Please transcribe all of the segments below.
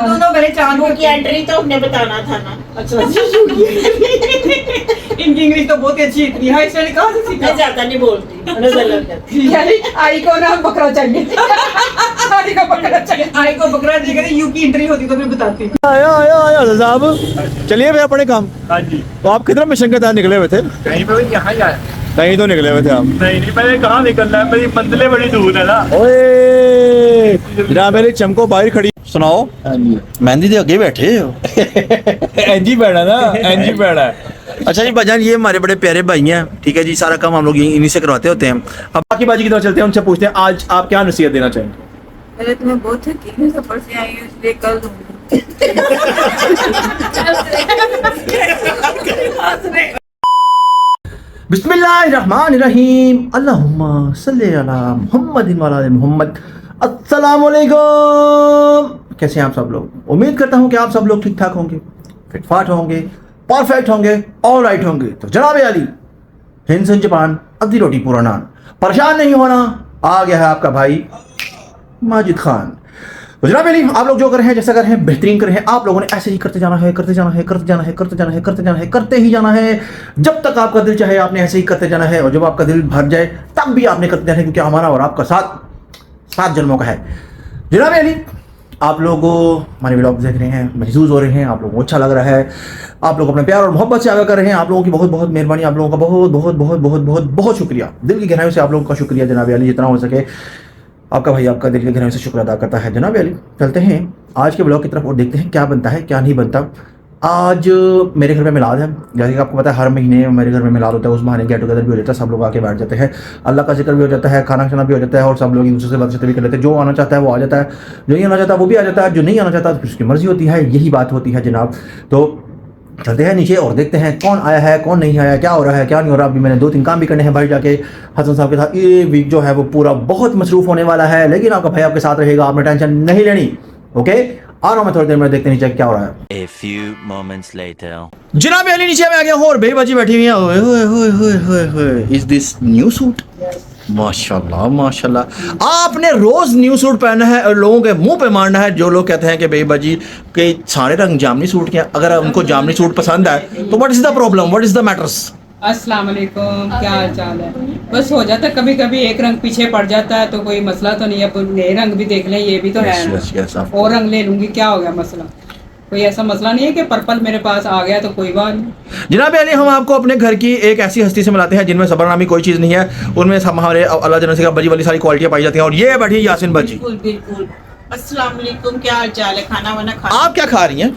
दोनों बड़े चांद की एंट्री तो हमने बताना था ना। अच्छा इनकी इंग्लिश तो बहुत अच्छी, इतनी हाई स्टडी कहाँ से सीखा? मैं ज्यादा नहीं बोलती, नजर लग जाती। यानी आई को ना बकरा चाहिए, आई को बकरा चाहिए, आई को बकरा चाहिए। यू की एंट्री होती तो मैं बताती। आया आया आया साहब, चलिए भाई अपने काम। हाँ जी, तो आप कितना मिशन के तहत निकले हुए थे? कहीं पे यहाँ ही आया। कहीं तो निकले हुए थे आप। नहीं मैंने कहाँ निकलना है, मेरी मंजिलें बड़ी दूर है ना। ओए जनाब मेरी चमको बाहर खड़ी। सुनाओ, मेहंदी दे आगे बैठे हो। एनजी बैठा ना, एनजी बैठा है। अच्छा जी भाईजान, ये हमारे बड़े प्यारे भाई हैं, ठीक है जी, सारा काम हम लोग इन्हीं से करवाते होते हैं। अब बाकी बाजी की तरफ चलते हैं, उनसे पूछते हैं आज आप क्या नसीहत देना चाहेंगे? पहले तो मैं बहुत थकी हूँ, सफर से आई हूँ, इसलिए कल दूंगी। बिस्मिल्लाहिर्रहमानिर्रहीम, अल्लाहुम्मा सल्ली अला मुहम्मदिन व अला आलि मुहम्मद। अस्सलामु अलैकुम, कैसे हैं आप सब लोग? उम्मीद करता हूँ कि आप सब लोग ठीक ठाक होंगे, फिटफाट होंगे, परफेक्ट होंगे, ऑल राइट होंगे। तो जनाब अली, हिंद सिंध जापान, अद्धी रोटी पूरा नान, परेशान नहीं होना, आ गया है आपका भाई माजिद खान। तो जनाब अली, आप लोग जो कर रहे हैं, जैसा कर रहे हैं, बेहतरीन कर रहे हैं। आप लोगों ने ऐसे ही करते जाना है, करते जाना है, करते जाना है, करते जाना है, करते जाना है, करते ही जाना है जब तक आपका दिल चाहे। आपने ऐसे ही करते जाना है और जब आपका दिल भर जाए तब भी आपने करते जाना है, क्योंकि हमारा और आपका साथ 7 जन्मों का है। जनाब अली, आप लोग हमारे व्लॉग देख रहे हैं, महसूस हो रहे हैं, आप लोगों को अच्छा लग रहा है, आप लोग अपने प्यार और मोहब्बत से आगे कर रहे हैं। आप लोगों की बहुत बहुत मेहरबानी, आप लोगों का बहुत बहुत बहुत बहुत बहुत बहुत शुक्रिया, दिल की गहराइयों से आप लोगों का शुक्रिया जनाब अली। जितना हो सके आपका भाई आपका दिल की गहराइयों से शुक्र अदा करता है। जनाब अली, चलते हैं आज के ब्लॉग की तरफ और देखते हैं क्या बनता है क्या नहीं बनता। आज मेरे घर में मिलाद है, जैसे कि आपको पता है हर महीने मेरे घर में मिलाद होता है। उस बहाने गेट टुगेदर भी हो जाता है, सब लोग आके बैठ जाते हैं, अल्लाह का जिक्र भी हो जाता है, खाना खाना भी हो जाता है और सब लोग एक दूसरे से बातचीत भी कर लेते हैं। जो आना चाहता है वो आ जाता है, जो नहीं आना चाहता वो भी आ जाता है, जो नहीं आना चाहता तो उसकी मर्जी होती है। यही बात होती है जनाब। तो चलते हैं नीचे और देखते हैं कौन आया है कौन नहीं आया, क्या हो रहा है क्या नहीं हो रहा। अभी मैंने 2-3 काम भी करने हैं भाई जाके हसन साहब के साथ। ये वीक जो है वो पूरा बहुत मसरूफ होने वाला है, लेकिन आपका भाई आपके साथ रहेगा, आपने टेंशन नहीं लेनी। ओके, आ रहा हूं मैं थोड़ी देर में, देखते नीचे क्या हो रहा है। A few moments later. जनाब अली नीचे में आ गया हूं और बेबाजी बैठी हुई है। ओए होए होए होए होए होए, इज दिस न्यू सूट? माशाल्लाह माशाल्लाह, आपने रोज न्यू सूट पहना है और लोगों के मुंह पे मारना है जो लोग कहते हैं कि बेबाजी के सारे रंग जामनी सूट के हैं। अगर उनको जामनी सूट पसंद है तो what is the problem, what is the matters? अस्सलाम वालेकुम, क्या हाल चाल है? बस हो जाता है कभी कभी एक रंग पीछे पड़ जाता है तो कोई मसला तो नहीं है। अब नए रंग भी देख लें, ये भी तो है ना। और रंग ले लूंगी, क्या हो गया मसला? कोई ऐसा मसला नहीं है कि पर्पल मेरे पास आ गया तो कोई बात नहीं। जनाब अली, हम आपको अपने घर की एक ऐसी हस्ती से मिलाते हैं जिनमें सबर नामी कोई चीज़ नहीं है, उनमें हमारे अल्लाह जन्नत से बजी वाली सारी क्वालिटियाँ पाई जाती हैं। और ये बैठी यासिन बजी। बिल्कुल बिल्कुल। अस्सलाम वालेकुम, क्या हाल चाल है? खाना वाना खा? आप क्या खा रही हैं?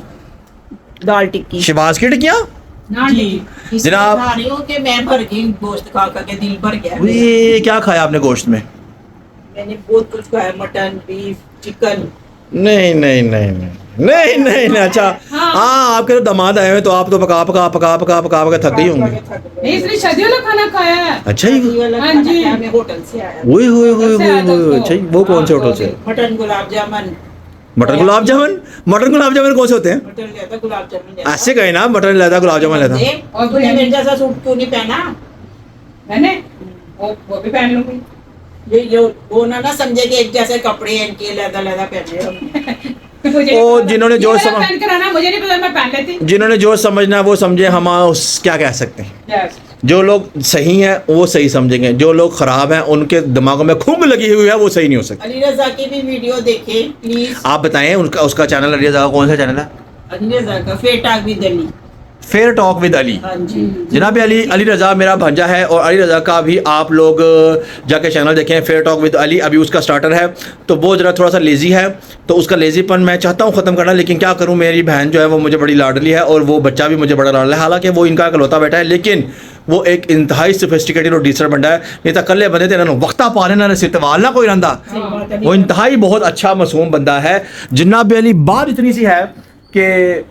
दाल टिक्की शिवाज की टिक्कियाँ जी। जनाब, खा रही हूँ कि मैं भर गई, गोश्त खा खा के दिल भर गया है। ये क्या खाया आपने गोश्त में? मैंने बहुत कुछ खाया, मटन, बीफ, चिकन। नहीं नहीं नहीं नहीं नहीं नहीं नहीं। अच्छा हाँ, आपके तो दामाद आए हुए तो आप तो पका पका पका पका पका पका थक गई होंगी। नहीं, इसलिए शादी वाला खाना खाया है। अच्छा जी, हाँ जी, मैं होटल से आया। ओए होए होए होए, अच्छा जी, वो कौन से होटल से? Mutton gulab jamun. Mutton gulab jamun? Mutton gulab jamun कौन से होते हैं? मटन लेता, गुलाब जामुन लेता। ऐसे कहे ना, मटन लेता गुलाब जामुन लेता। और तूने मेरे जैसा सूट क्यों नहीं पहना? मैंने वो भी पहन लूंगी। ये वो ना समझे कि एक जैसे कपड़े हैं इनके, लहदा लहदा पहने हो। ओ, जिन्होंने जो पहन कर आना, मुझे नहीं पता, मैं पहन लेती। जिन्होंने जो समझना है वो समझे, हम उस क्या कह सकते हैं। जो लोग सही हैं वो सही समझेंगे, जो लोग खराब हैं उनके दिमागों में खूब लगी हुई है वो सही नहीं हो सकते। अली रजा की भी वीडियो देखे प्लीज। आप बताएं उनका, उसका चैनल अली रजा का कौन सा चैनल है? अली रजा का fair talk with Ali. Fair talk with Ali. हाँ जी। जनाब अली, अली रजा मेरा भांजा है और अली रजा का भी आप लोग जाके चैनल देखें, फेयर टॉक विद अली। अभी उसका स्टार्टर है तो वो ज़रा थोड़ा सा लेज़ी है, तो उसका लेज़ीपन मैं चाहता हूँ ख़त्म करना, लेकिन क्या करूँ, मेरी बहन जो है वो मुझे बड़ी लाडली है और वो बच्चा भी मुझे बड़ा लाडला है। हालांकि वो इनका इकलौता बेटा है, लेकिन वो एक इंतहाई सोफिस्टिकेटेड और डिसेंट बंदा है। नहीं तो कल्ले बंदे थे वक्ता पा लेना सितवाल ना कोई रंदा। वो इंतहाई बहुत अच्छा मासूम बंदा है। जनाब अली, बात इतनी सी है कि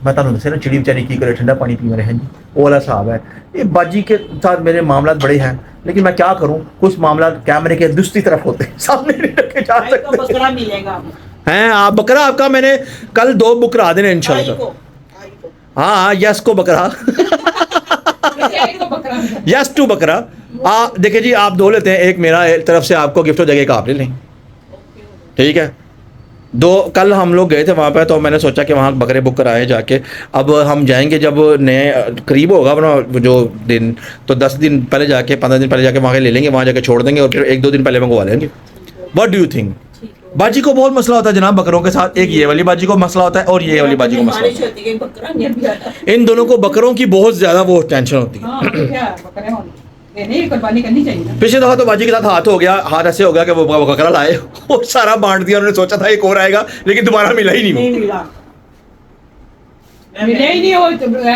बता दूँ ना, चिड़ी बेचारी की करे ठंडा पानी पी रहे हैं जी, वो वाला साहब है। ये बाजी के साथ मेरे मामला बड़े हैं, लेकिन मैं क्या करूं, कुछ मामला कैमरे के दूसरी तरफ होते हैं, सामने नहीं रखे जा सकते। बकरा मिलेगा हैं आप? बकरा आपका मैंने कल 2 बुक करा देने इंशाल्लाह। हाँ, यस को बकरा यस टू बकरा। देखिए जी, आप 2 लेते हैं, एक मेरा तरफ से आपको गिफ्ट हो जाएगा, एक आप ले लें, ठीक है? कल हम लोग गए थे वहाँ पे, तो मैंने सोचा कि वहाँ बकरे बुक कराए जाके। अब हम जाएंगे जब नए करीब होगा अपना जो दिन, तो 10 दिन पहले जाके 15 दिन पहले जाके वहाँ के ले लेंगे, वहाँ जाके छोड़ देंगे और फिर 1-2 दिन पहले मंगवा लेंगे। What do you think? बाजी को बहुत मसला होता है जनाब बकरों के साथ। एक ये वाली बाजी को मसला होता है और ये वाली बाजी को मसला होता होती है बकरा नहीं भी आता। है। इन दोनों को बकरों की बहुत ज्यादा वो टेंशन होती है। हाँ, तो क्या बकरे होने देने कुर्बानी करनी चाहिए ना। पिछले दफा तो बाजी के साथ हाथ हो गया, हाथ ऐसे हो गया कि वो बकरा लाए और सारा बांट दिया। उन्होंने सोचा था एक और आएगा, लेकिन दोबारा मिला ही नहीं नहीं वो। मिला। मिले ही नहीं हो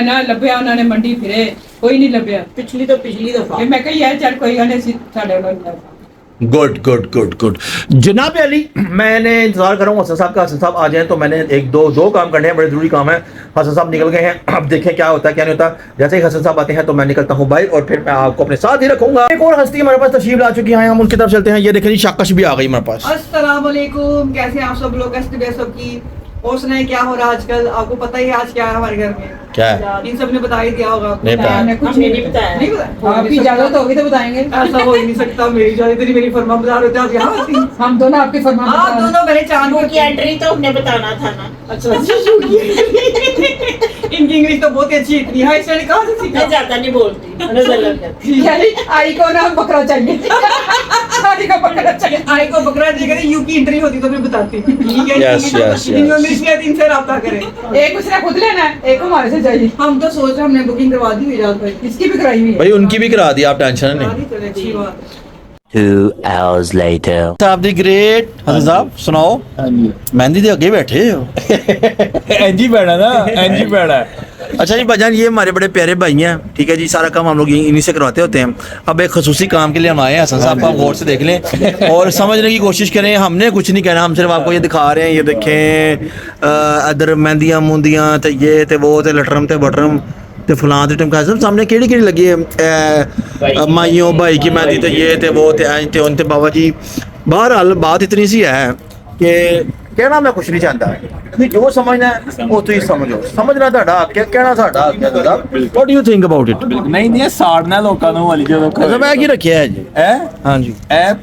ना, लभ्या उन्होंने मंडी फिरे, कोई नहीं लभ्या। पिछली दफा फिर मैं कही यार चल कोई गल नहीं साढ़े गुड गुड गुड गुड। जनाब अली, मैंने इंतजार कर रहा हूँ हसन साहब का। हसन साहब आ जाएं तो मैंने एक दो काम करने हैं, बड़े जरूरी काम है। हसन साहब निकल गए हैं, अब देखें क्या होता है क्या नहीं होता। जैसे ही हसन साहब आते हैं तो मैं निकलता हूँ बाइक और फिर मैं आपको अपने साथ ही रखूंगा। एक और हस्ती हमारे पास तशरीफ ला चुकी है, हम उनकी तरफ चलते हैं। ये देखें जी, शाकश भी आ गई हमारे पास। अस्सलाम वालेकुम, कैसे हैं आप सब लोग? कैसे तबीयत सबकी? और सुनाए क्या हो रहा है आजकल? आपको पता ही है आज क्या है हमारे घर में? क्या है? इन सब ने बता ही दिया होगा आपको। नहीं पता। हमने नहीं बताया। नहीं बताया? आपकी इजाजत होगी तो बताएंगे। ऐसा हो ही नहीं सकता, मेरी इजाजत नहीं, मेरी फरमा बता होते आप यहाँ आती। हम दोनों आपकी फरमान आप दोनों मेरे चांद उनकी एंट्री तो हमने बताना था ना। अच्छा इनकी इंग्लिश तो बहुत ही अच्छी, इतनी हाई स्टैंडर्ड कहाँ से सीखा? मैं ज्यादा नहीं बोलती, नजर लग जाती। यानी आई को ना बकरा चाहिए। आई को बकरा चाहिए। आई को बकरा चाहिए, यू की एंट्री होती तो मैं बताती। ठीक है, Yes, yes, इंग्लिश के इनसे रब्ता करें। एक उसने खुद लेना है, एक हमारे से चाहिए। हम तो सोच रहे हमने बुकिंग करवा दी हुई जात भाई। इसकी भी कराई हुई है। भाई उनकी भी करा दी, आप टेंशन नहीं। करा दी, चले, अच्छी बात है। 2 hours later. साहब दी ग्रेट। हसन साहब सुनाओ, मेहंदी दे आगे बैठे हो। एनजी बैठा ना, एनजी बैठा है। अच्छा जी भाईजान, ये हमारे बड़े प्यारे भाई हैं, ठीक है जी। सारा काम हम लोग इन्हीं से करवाते होते हैं। अब एक खसूसी काम के लिए हम आए हैं। हसन साहब को आप गौर से देख लें और समझने की कोशिश करें। हमने कुछ नहीं कहना, हम सिर्फ आपको ये दिखा रहे हैं। ये देखें, इधर मेहंदियां मुंदियां ते ये ते वो ते लटरम ते बटरम ते फलां ते टमका सब सामने केड़ी लगी है। माइयों भाई की मेहंदी ते ये ते वो ते ऐं ते उन ते बाबा जी। बहरहाल बात इतनी सी है कि कहना मैं कुछ नहीं चाहता, ਤੁਸੀਂ ਜੋ ਸਮਝਣਾ ਹੈ ਉਹ ਤੁਸੀਂ ਸਮਝੋ। ਸਮਝਣਾ ਤੁਹਾਡਾ ਹੱਕ ਹੈ, ਕਹਿਣਾ ਸਾਡਾ ਹੱਕ ਹੈ। ਤੁਹਾਡਾ what do you think about it? ਨਹੀਂ ਨਹੀਂ, ਇਹ ਸਾੜਨਾ ਲੋਕਾਂ ਨੂੰ ਵਾਲੀ ਜਦੋਂ ਅੱਛਾ, ਮੈਂ ਕੀ ਰੱਖਿਆ ਹੈ ਜੀ? ਹੈ ਹਾਂਜੀ। ਇਹ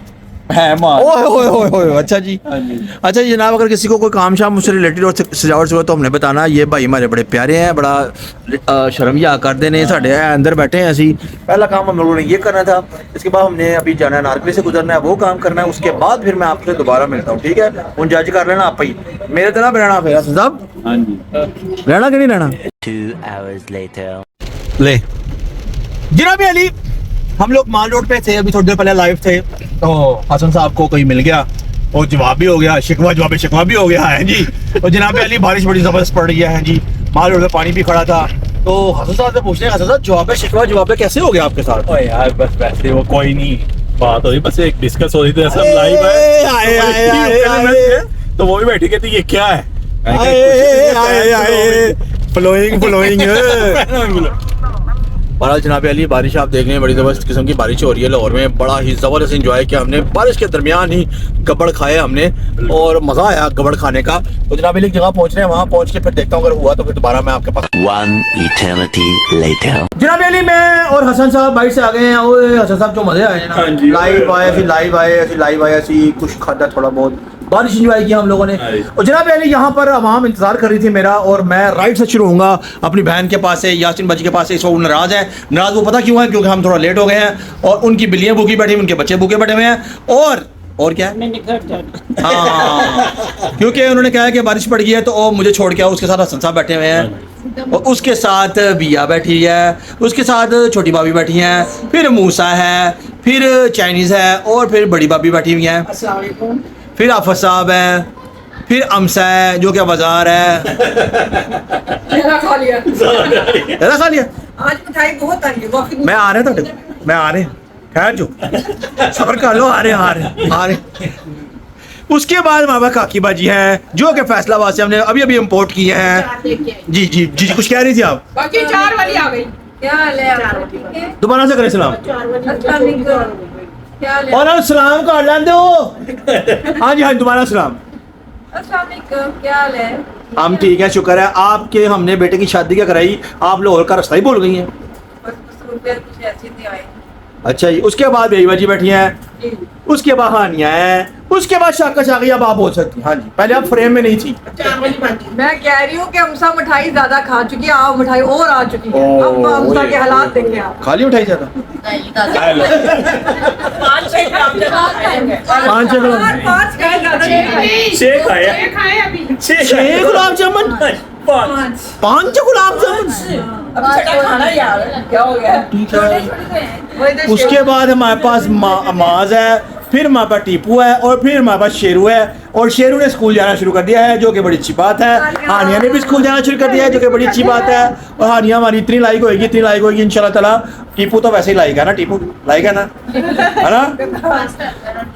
है मार। ओए होए होए होए, अच्छा जी। हाँ जी। अच्छा जी जनाब, अगर किसी को कोई काम शाम मुझसे रिलेटेड और सजावट से हो तो हमने बताना। ये भाई हमारे बड़े प्यारे हैं, बड़ा शर्मिया करते हैं। साढ़े अंदर बैठे हैं असी। पहला काम हम लोगों ने ये करना था, इसके बाद हमने अभी जाना है नारकली से गुजरना है, वो काम करना है। उसके बाद फिर मैं आपसे दोबारा मिलता हूँ, ठीक है? उन जज कर लेना आप ही, मेरे तरह रहना फिर हसन साहब। हाँ जी। रहना कि नहीं रहना? 2 hours later. ले जनाब अली, हम लोग माल रोड पे थे, अभी थोड़ी देर पहले लाइव थे, तो हसन साहब को कोई मिल गया और जवाब भी हो गया, शिकवा भी हो गया है जी। और जनाब अली, बारिश बड़ी जबरदस्त पड़ रही है जी, माल रोड पे पानी भी खड़ा था। तो हसन साहब से पूछते हैं, हसन साहब जवाब कैसे हो गया आपके साथ? ओए यार, बस वैसे वो कोई नहीं बात हो रही, बस एक डिस्कस हो रही थी। सब लाइव है तो वो भी बैठी कहती ये क्या है। फ्लोइंग बहरहाल जनाब अली, बारिश आप देख रहे हैं, बड़ी ज़बरदस्त किस्म की बारिश हो रही है लाहौर में। बड़ा ही ज़बरदस्त एंजॉय किया हमने, बारिश के दरमियान ही गब्बड़ खाए हमने और मज़ा आया गब्बड़ खाने का। तो जनाब अली एक जगह पहुंच रहे हैं, वहाँ पहुंच के फिर देखता हूँ, अगर हुआ तो फिर दोबारा मैं आपके पास। 1 eternity later. जनाब अली, मैं और हसन साहब बाइक से आ गए हैं। ओए हसन साहब, जो मज़े आए हाँ ना, जी। लाइव आए कुछ खादा, थोड़ा बहुत बारिश एंजॉय किया हम लोगों ने। और जनाब अली, यहाँ पर आवाम इंतजार कर रही थी मेरा, और मैं राइट से शुरू होऊंगा अपनी बहन के पास से, यासिन बाजी के पास से। इस वक्त नाराज़ है, नाराज़ वो पता क्यों है? क्योंकि हम थोड़ा लेट हो गए हैं और उनकी बिल्लियाँ भूखी बैठी, उनके बच्चे भूखे बैठे हुए हैं। और क्या है? मैंने घर जाना। हाँ, क्योंकि उन्होंने कहा है कि बारिश पड़ गई है, तो वो मुझे छोड़ के आओ। उसके साथ हसन साहब बैठे हुए हैं और उसके साथ बिया बैठी है, उसके साथ छोटी भाभी बैठी हैं, फिर मूसा है, फिर चाइनीज़ है और फिर बड़ी भाभी बैठी हुई हैं, अस्सलाम वालेकुम। फिर आफत साहब हैं, फिर अमसा है जो क्या बाजार है। खा लिया। ऐसा खा लिया? आज मिठाई बहुत आई है, वाकई मैं आ रहे थे, मैं आ रहे, खैर जो सबर कर लो, आ रहे। उसके बाद हमारे पास काकी बाजी हैं, जो कि फैसलाबाद से हमने अभी इंपोर्ट किए हैं। जी जी जी जी, कुछ कह रही थी आप? बाकी 4 वाली आ गई। क्या हाल है आपका? ठीक है? दोबारा से करें सलाम। अस्सलाम वालेकुम। क्या हाल है? और सलाम कर लेंदे हो? हाँ जी हाँ, दोबारा सलाम। अस्सलाम वालेकुम, क्या हाल है? हम ठीक है, शुक्र है। आपके हमने बेटे की शादी क्या कराई, आप लाहौर का रास्ता ही भूल गई हैं। बस रुपया कुछ ऐसे थे आए। अच्छा जी, उसके बाद बेईवा जी बैठी हैं, उसके बाद हानिया है, उसके बाद शाका शाकी अब आप बोल सकती हैं। हाँ जी, पहले आप फ्रेम में नहीं थी। 4 बजे बंद। मैं कह रही हूँ कि हमसा मिठाई ज्यादा खा चुकी है, आप मिठाई और आ चुकी है। अब हमसा के हालात देखें आप। खाली उठाई ज्यादा हेलो 5-6 गुलाब जामुन खाएंगे। 5-6 गुलाब 5 खाए ज्यादा नहीं खाए। 6 खाया 6 गुलाब जामुन 5 गुलाब जामुन। अब इसका खाना यार क्या हो गया? वही तो उसके बाद हमारे पास माज है, फिर हमारे पास टीपू है और फिर हमारे पास शेरू है। और शेरू ने स्कूल जाना शुरू कर दिया है जो कि बड़ी अच्छी बात है। हानिया ने भी स्कूल जाना शुरू कर दिया है जो कि बड़ी अच्छी बात है। और हानिया हमारी इतनी लाइक होगी इंशाल्लाह ताला। टीपू तो वैसे ही लाइक है ना, टीपू लाइक है ना।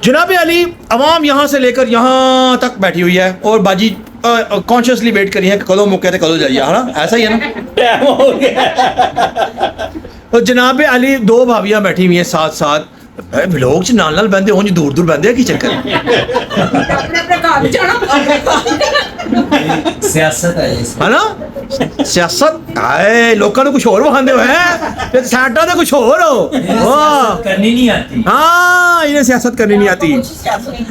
जनाब अली अवाम यहाँ से लेकर यहाँ तक बैठी हुई है और बाजी कॉन्शियसली वेट करी है कि कदों मौके थे कदों जाइए, है ना, ऐसा ही है ना। टाइम हो गया। तो जनाब अली 2 भाभियां बैठी हुई हैं साथ साथ। लोग च नाल बंदे हो दूर दूर बंदे की चक्कर अपने अपने घर जाना। सियासत है है ना, सियासत आए लोगों को कुछ और बखाते हो है साडा तो कुछ और हो। वाह करनी नहीं आती। हाँ, इन्हें सियासत करनी नहीं आती।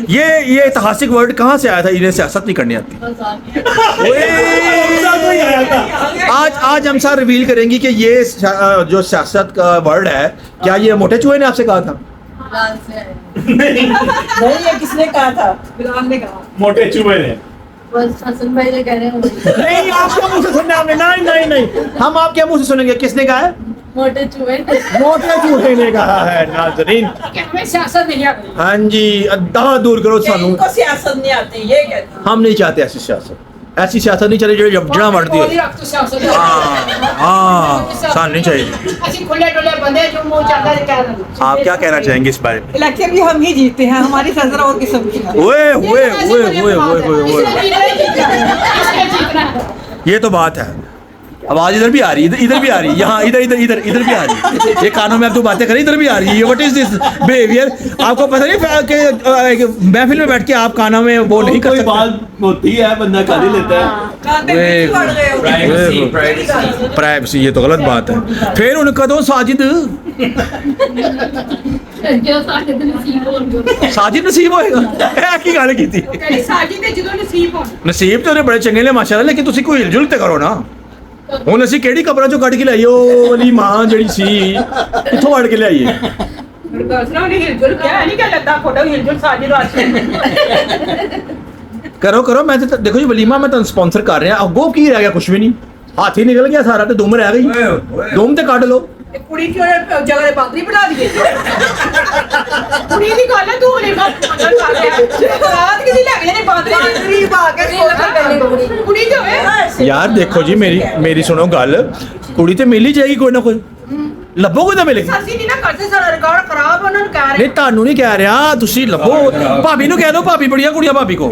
ये ऐतिहासिक वर्ड कहाँ से आया था, इन्हें सियासत नहीं करनी आती। आज हम सार रिवील करेंगे कि ये जो सियासत का वर्ड है, क्या ये मोटे चूहे ने आपसे कहा था? नहीं ये किसने कहा था? बिलाल ने कहा। मोटे चूहे ने। बस हसन भाई जो कह रहे हैं नहीं, आपके मुंह से सुनने आपने नहीं हम आपके मुंह से सुनेंगे। किसने कहा है? मोटे चूहे। मोटे चूहे ने कहा है नाज़रीन। हमें सियासत नहीं आती। हाँ जी, अद्दा दूर करो सानू। इनको सियासत नहीं आती ये कहते। हम नहीं चाहते ऐसी सियासत नहीं चले जो जड़ा मरती है। हाँ, सान नहीं चाहिए। खुले डुले बंदे जो मुंह चाहता है कह रहे। आप क्या कहना चाहेंगे इस बारे में? इलेक्शन भी हम ही जीतते हैं, हमारी सजरा और किस्म की है। ओए ये तो बात है। आवाज इधर भी आ रही है, इधर भी आ रही है, यहाँ इधर भी आ रही है। ये कानों में आप तो बातें करें, इधर भी आ रही है। What is this behaviour? आपको पता नहीं कि महफिल में बैठ के आप कानों में वो नहीं कर कोई सकते। बात होती है बंदा कर ही लेता है। प्राइवेसी, ये तो गलत बात है। फिर उनका तो साजिद जो साजिद नसीब हो साजिद नसीब होएगा है की गल की थी। साजिद ने ਜਦੋਂ ਨਸੀਬ ਹੋਣ ਨਸੀਬ ਤੇ ਉਹਦੇ ਬੜੇ ਚੰਗੇ ਨੇ ਮਾਸ਼ਾਅੱਲਾ, ਲੇਕਿਨ ਤੁਸੀਂ ਕੋਈ ਹਿਲਜੁਲ ਤੇ ਕਰੋ ਨਾ। ਹੁਣ ਅਸੀਂ ਕਿਹੜੀ ਕਬਰਾਂ ਚੋਂ ਕੱਢ ਕੇ ਲਿਆਈ ਉਹ ਵਾਲੀ ਮਾਂ ਜਿਹੜੀ ਸੀ, ਕਿੱਥੋਂ ਕੱਢ ਕੇ ਲਿਆਈਏ? ਦਸਣਾ ਨਹੀਂ ਹਿਲਜੁਲ ਕਿਹਾ ਨਹੀਂ ਕਿ ਲੱਦਾ ਫੋਟੋ ਹਿਲਜੁਲ ਸਾजिद ਵਾਸਤੇ करो मैं तो देखो जी वलीमा मैं तो स्पॉन्सर कर रहा अगो की रह गया, कुछ भी नहीं, हाथ ही निकल गया सारा, तो दुम रह गई। दुम ते काट लो। कुड़ी क्यों जगह पे पात्री बना दिए? ਕੁੜੀ ਦੀ ਗੱਲ ਹੈ ਤੂੰ ਨਹੀਂ ਬਾਤ ਕਰ ਰਿਹਾ रात की लग जाने पात्री गरीब आके सोना करने ਕੁੜੀ ਜੋ ਹੈ यार देखो जी मेरी सुनो गल, कुड़ी ते मिल ही जाएगी कोई ना कोई, ਲੱਭੋ ਕੋਈ ਤਾਂ ਮਿਲੇਗੀ। ਅਸੀਂ ਨਹੀਂ ਨਾ ਕਰਦੇ, ਸਾਡਾ ਰਿਕਾਰਡ ਖਰਾਬ ਉਹਨਾਂ ਨੂੰ ਕਹਿ ਰਹੇ। ਨਹੀਂ ਤੁਹਾਨੂੰ ਨਹੀਂ ਕਹਿ ਰਿਹਾ, ਤੁਸੀਂ ਲੱਭੋ। ਭਾਬੀ ਨੂੰ ਕਹਿ ਦਿਓ, ਭਾਬੀ ਬੜੀਆਂ ਕੁੜੀਆਂ, ਭਾਬੀ ਕੋ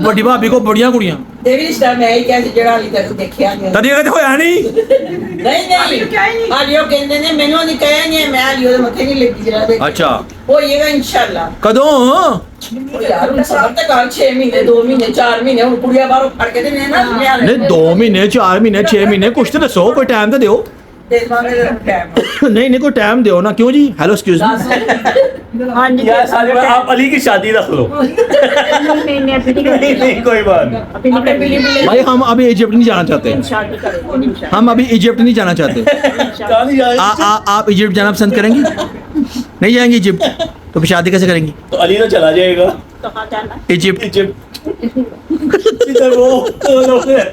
ਵੱਡੀ ਭਾਬੀ ਕੋ ਬੜੀਆਂ ਕੁੜੀਆਂ। ਇਹ ਵੀ ਰਿਸ਼ਤਾ ਮੈਂ ਹੀ ਕਿਹਾ ਸੀ ਜਿਹੜਾ ਹਾਲੇ ਤੱਕ ਦੇਖਿਆ ਗਿਆ। ਤਦ ਇਹ ਹੋਇਆ ਨਹੀਂ। ਨਹੀਂ ਹਾਲੇ ਉਹ ਕਹਿੰਦੇ ਨੇ ਮੈਨੂੰ ਨਹੀਂ ਕਹਿਆ ਨਹੀਂ, ਮੈਂ ਹਾਲੇ ਉਹਦੇ ਮੱਥੇ ਨਹੀਂ ਲੱਗੀ ਜਰਾ ਦੇ। ਅੱਛਾ ਹੋਏਗਾ ਇਨਸ਼ਾਅੱਲਾ। ਕਦੋਂ? ਉਹ ਯਾਰ ਉਹ ਸਭ ਤੱਕ 6 ਮਹੀਨੇ 2 ਮਹੀਨੇ 4 ਮਹੀਨੇ ਹੁਣ ਕੁੜੀਆਂ ਬਾਹਰੋਂ ਫੜ ਕੇ ਤੇ ਨਾ ਨਹੀਂ 2 ਮਹੀਨੇ 4 ਮਹੀਨੇ 6 ਮਹੀਨੇ ਕੁਛ ਤਾਂ ਦੱਸੋ, ਕੋਈ ਟਾਈਮ ਤਾਂ ਦਿਓ। नहीं कोई टाइम दो ना। क्यों जी? Hello excuse me. यार साले में आप अली की शादी रख लो। नहीं कोई बात नहीं। भाई हम अभी इजिप्ट नहीं जाना चाहते, हम अभी इजिप्ट नहीं जाना चाहते। कहाँ नहीं जाएगा? आप इजिप्ट जाना पसंद करेंगी? नहीं जाएंगे इजिप्ट, तो फिर शादी कैसे करेंगी? तो अली तो चला जाएगा इजिप्ट। इजिप्ट इधर वो लोग हैं।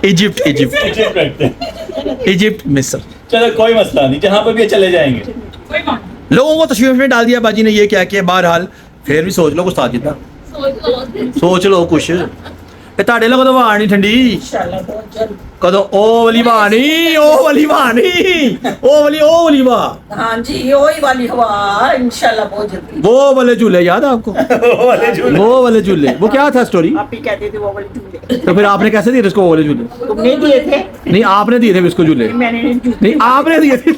इजिप्ट इजिप्ट रखते हैं। इजिप्ट मिस्र। चलो कोई मसला नहीं, जहाँ पर भी चले जाएंगे। लोगों को तशवीश में डाल दिया बाजी ने, ये क्या किया। बहरहाल फिर भी सोच लो कुछ साजिद, सोच लो कुछ। ਤੇ ਤੁਹਾਡੇ ਲੋਕ ਤਾਂ ਹਵਾ ਨਹੀਂ ਠੰਡੀ ਇਨਸ਼ਾਅੱਲਾ ਬਹੁਤ ਜਲਦ। ਕਦੋਂ? ਉਹ ਵਾਲੀ ਹਵਾ ਨਹੀਂ, ਉਹ ਵਾਲੀ ਹਵਾ ਨਹੀਂ, ਉਹ ਵਾਲੀ हवा। हाँ जी वही वाली हवा इंशाल्लाह बहुत जल्दी। वो वाले झूले याद है आपको? वो वाले झूले, वो क्या था स्टोरी? आप ही कहते थे वो वाले झूले। तो फिर आपने कैसे दिए उसको वो वाले झूले? तुमने दिए थे? नहीं आपने दिए थे उसको झूले? मैंने नहीं नहीं आपने दिए थे।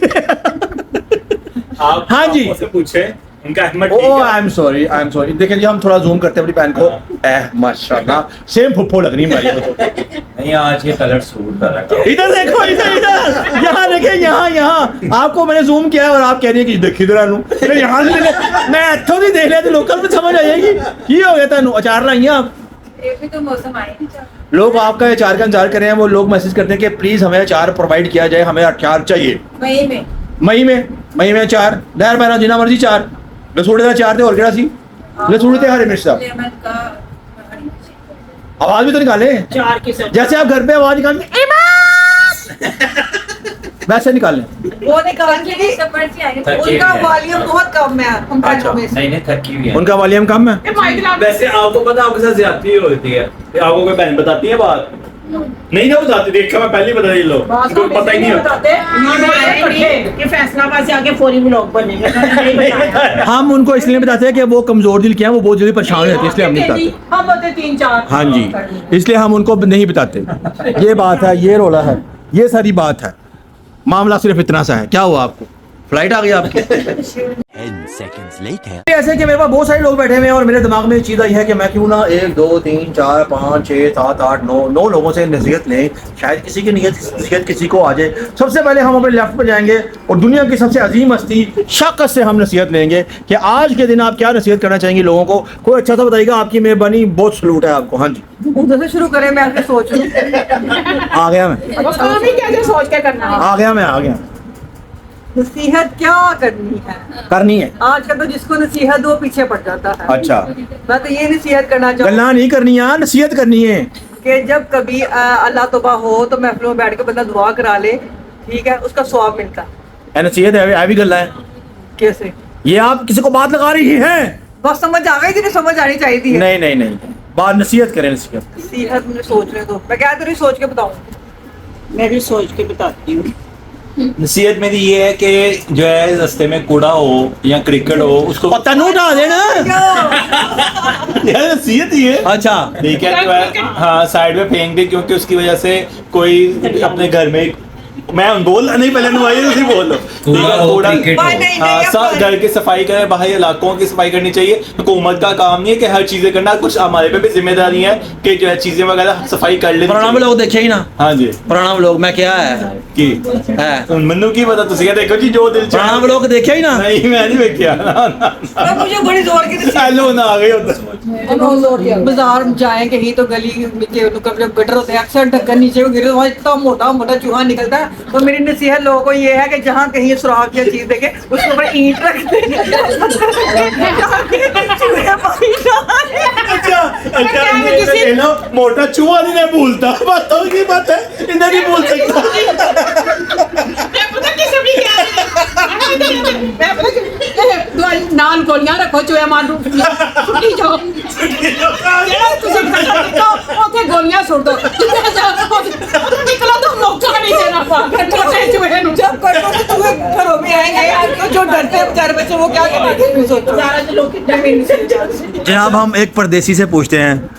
आप हाँ जी। से पूछे इनका अहमद ओ आई एम सॉरी देखिए जी, हम थोड़ा जूम करते हैं अपनी बहन को। माशाल्लाह सेम फुप्पो लग रही है हमारी। नहीं आज ये कलर सूट कर रखा है। इधर देखो, इधर यहाँ देखिए, यहाँ आपको मैंने जूम किया है और आप कह रही है कि देखिए इधर आनू यहाँ से मैं इत्थों नहीं देख लिया तो लोकल में समझ आ जाएगी। ये हो गया तेन अचार लाइए आप। ये भी तो मौसम आए नहीं लोग आपका अचार का इंतजार कर रहे हैं, वो लोग मैसेज करते हैं कि प्लीज हमें अचार प्रोवाइड किया जाए, हमें अचार चाहिए। मई में अचार लहर पैना जिना मर्जी चार लसूड़े का अचार थे और केड़ा सी लसूड़े थे हरे मिर्च साहब। लेमन का आवाज भी तो निकाले, चार की सब्जी जैसे आप घर पे आवाज निकालते वैसे निकालें। वो निकाल के सफर से आए थकी उनका हुई है। वॉल्यूम बहुत कम है हम अच्छा। में से। नहीं थकी हुई है। उनका वॉल्यूम कम है। वैसे आपको पता आपके साथ ज्यादती होती है, आपको कोई बहन बताती है बात नहीं ना बताती, देखा मैं पहले ही बता, ये लो कोई पता ही नहीं होता। ये फैसलाबाद से आके फौरी ब्लॉग बनेगा। नहीं बताया। हम उनको इसलिए बताते हैं कि वो कमजोर दिल के हैं, वो बहुत जल्दी परेशान हो जाते हैं, इसलिए हम नहीं बताते। हम होते 3-4। हाँ जी, इसलिए हम उनको नहीं बताते। ये बात है, ये रोला है, ये सारी बात है। मामला सिर्फ इतना सा है। क्या हुआ आपको? फ्लाइट आ गई आपकी? 10 seconds later. ऐसे कि मेरे पास बहुत सारे लोग बैठे हुए हैं और मेरे दिमाग में एक चीज़ आई है कि मैं क्यों ना 1 2 3 4 5 6 7 8 9 लोगों से नसीहत लें, शायद किसी की नसीहत किसी को आ जाए। सबसे पहले हम अपने लेफ्ट पर जाएंगे और दुनिया की सबसे अजीम हस्ती शौकत से हम नसीहत लेंगे कि आज के दिन आप क्या नसीहत करना चाहेंगे लोगों को। कोई अच्छा सा बताइएगा, आपकी मेहरबानी, बहुत सलूट है आपको। हाँ जी, उधर से शुरू करें, मैं आपसे सोच रही आ गया मैं, काम ही कैसे सोच के करना है। आ गया। नसीहत क्या करनी है? करनी है। आजकल तो जिसको नसीहत वो पीछे पड़ जाता है। अच्छा, मैं तो ये नसीहत करना चाहूँ गल्ला नहीं करनी है, नसीहत करनी है। कि जब कभी अल्लाह तौबा हो तो महफिलों में बैठ के बंदा दुआ करा ले, ठीक है, उसका सवाब मिलता है। नसीहत है भी गल्ला है। कैसे? ये आप किसी को बात लगा रही हैं? बस समझ आ गई, जिन्हें समझ आनी चाहिए थी। नहीं, बात नसीहत करें, नसीहत। नसीहत मुझे सोचने दो, मैं क्या तेरी सोच के बताऊँ। मैं भी सोच के बताती हूँ। नसीहत मेरी ये है कि जो है रास्ते में कूड़ा हो या क्रिकेट हो उसको तनु उठा देना। यार नसीहत ही है। अच्छा, ठीक है, जो है हाँ साइड में फेंक दे, क्योंकि उसकी वजह से कोई अपने घर में, मैं बोल नहीं पहले नुआई उसी बोल लो, कूड़ा हो, क्रिकेट हो। हाँ घर की सफाई करें, बाहर इलाकों की सफाई करनी चाहिए। हुकूमत का काम नहीं है कि हर चीजें करना, कुछ हमारे पे भी जिम्मेदारी है कि जो है चीजें वगैरह सफाई कर लेनी पुराना चाहिए। लोग देखे ही ना। हाँ जी, पुराना लोग मैं क्या है की है मनु की पता तुसी देखो जी जो दिल चाहे। पुराना लोग देखे ही ना। नहीं मैं नहीं देखिया तो मुझे बड़ी जोर की हेलो ना आ गई उधर। बाजार जाए कहीं तो गली के नुक्कड़ जब गटर होते हैं, अक्सर ढक्कन नीचे को गिरे, वहाँ इतना मोटा मोटा चूहा निकलता है। तो मेरी नसीहत लोगों को ये है कि जहाँ कहीं सुराख या चीज देखे उसके ऊपर ईंट रख दे। अच्छा मोटा चूहा नहीं मैं भूलता, बात तो की बात है, इधर नहीं भूल सकता। नान गोलियां रखो चूहे मारू छुट्टी जाओ ओके गोलियां सुट दो निकलो तो मौका नहीं देना छोटे चूहे नु जब कटो तो तुम्हें घरों में आएंगे, जो डरते हैं बेचारे बच्चे वो क्या करेंगे सोचो। जनाब, हम एक परदेसी से पूछते हैं,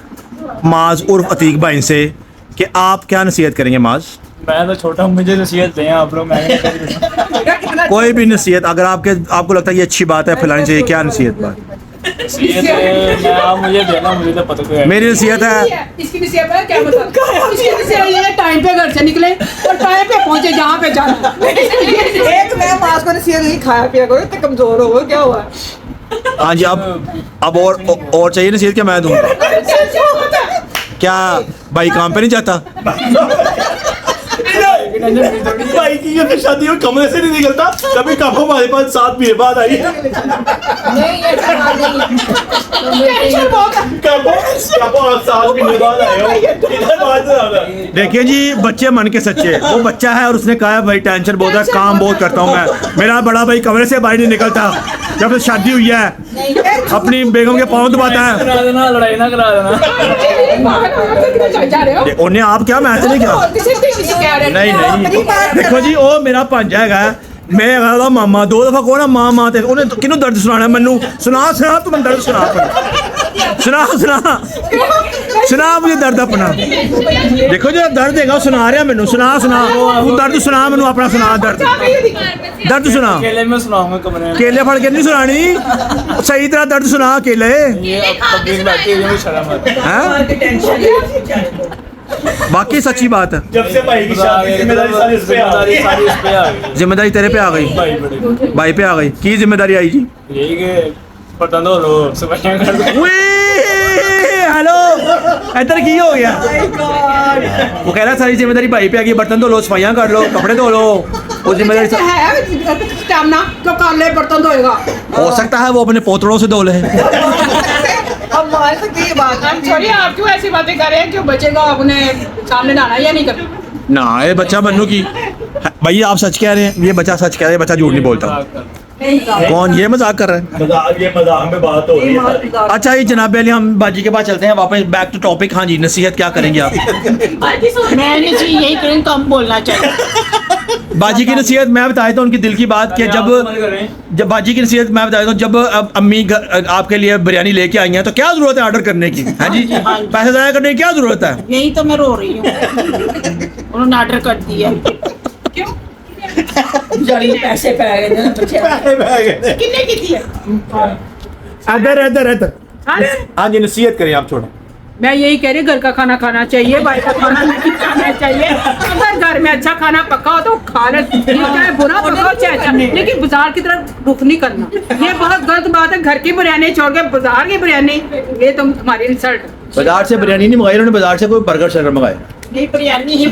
माज उर्फ अतीक भाई से, कि आप क्या नसीहत करेंगे। माज, मैं तो छोटा हूँ, मुझे नसीहत दें आप लोग, मैं कोई भी नसीहत अगर आपको लगता है ये अच्छी बात है फैलानी चाहिए, क्या नसीहत बात? मुझे देना, मुझे तो पता है। मेरी नसीहत है, इसकी नसीहत है क्या मतलब, इसकी नसीहत ये टाइम पे घर से निकले और टाइम पे पहुंचे जहाँ पे जाना। एक मैं मास को नसीहत नहीं, खाया पिया करो, इतने कमजोर हो गए, क्या हुआ? हाँ जी, अब और चाहिए नसीहत क्या मैं दूंगा? क्या भाई काम पे नहीं जाता? भाई की ये शादी हो कमरे से नहीं निकलता, कभी कहो हमारे पास 7 महीने बाद आई है। कहो 7 महीने बाद आए हो, इधर बात ज्यादा। देखिए जी, बच्चे मन के सच्चे। वो बच्चा है और उसने कहा है भाई टेंशन बहुत है, काम बहुत करता हूँ मैं, मेरा बड़ा भाई कमरे से बाहर नहीं निकलता, जब से शादी हुई है अपनी बेगम के पाँव दबाता है। करा देना, लड़ाई ना करा देना। उन्हें आप क्या मैं नहीं क्या नहीं देखो जी, ओ मेरा भांजा है, मैं कहता मामा 2 दफा कौन मां ते उन्हें किन्नू दर्द सुनाना, मैनू सुना तू मैं दर्द सुना सुना मुझे दर्द अपना। देखो जो दर्द है सुना रहा मैनू, सुना तू दर्द सुना मैनू अपना, सुना दर्द सुना। केले में सुनाऊंगा कमरे में। केले फड़ के नहीं सुनानी, सही तरह दर्द सुना केले। ये अब पब्लिक बैठी है, मुझे शर्म आती है। हैं? टेंशन है। बाकी सच्ची बात है, जब से भाई की शादी जिम्मेदारी सारी इस पे आ गई। जिम्मेदारी तेरे पे आ गई, भाई बड़े भाई पे आ गई। की जिम्मेदारी आई जी? यही के पता दो लो सफाइयां कर दो। हेलो इधर की हो गया? वो कह रहा सारी जिम्मेदारी भाई पे आ गई, बर्तन धो लो, सफाइयां कर लो, कपड़े धो लो, वो जिम्मेदारी स्टैमिना तो कर ले, बर्तन धोएगा। हो सकता है वो अपने पोतड़ों से धो ले। अब मान सकती है बात। सॉरी, आप क्यों ऐसी बातें कर रहे हैं? क्यों बचेगा अपने सामने नहाना या नहीं कर? ना ये बच्चा बनू की भैया आप सच कह रहे हैं, ये बच्चा सच कह रहा है, बच्चा झूठ नहीं बोलता। कौन ये मजाक कर रहा है? ये मजाक में बात हो रही है। अच्छा ये जनाब अली हम बाजी के पास चलते हैं वापस, बैक टू टॉपिक। हाँ जी, नसीहत क्या करेंगे आप? मैंने जी यही कहीं कम बोलना चाहिए। बाजी की नसीहत मैं बताया था उनकी दिल की बात कि जब बाजी की नसीहत मैं बताया था, जब अब अम्मी आपके लिए बिरयानी लेके आई हैं तो क्या जरूरत है ऑर्डर करने की? है जी, पैसे ज़ाया करने की क्या जरूरत है? यही तो मैं रो रही हूँ, उन्होंने ऑर्डर कर दिया। क्यों? जल्दी पैसे पै गए ना बच्चे। कितने की थी? इधर हाँ जी, नसीहत करें आप। छोड़ो, मैं यही कह रही, घर का खाना खाना चाहिए, बाहर का खाना नहीं खाना चाहिए। अगर घर में अच्छा खाना पका हो तो खा ले, चाहे बुरा पका हो चाहे अच्छा, लेकिन बाजार की तरफ रुख नहीं करना। ये बहुत गलत बात है। घर की बिरयानी छोड़ के बाजार की बिरयानी, ये तो हमारी इंसल्ट। बाजार से बिरयानी नहीं मंगाई उन्होंने, बाजार से कोई बर्गर शर्गर मंगाया। नहीं बिरयानी ही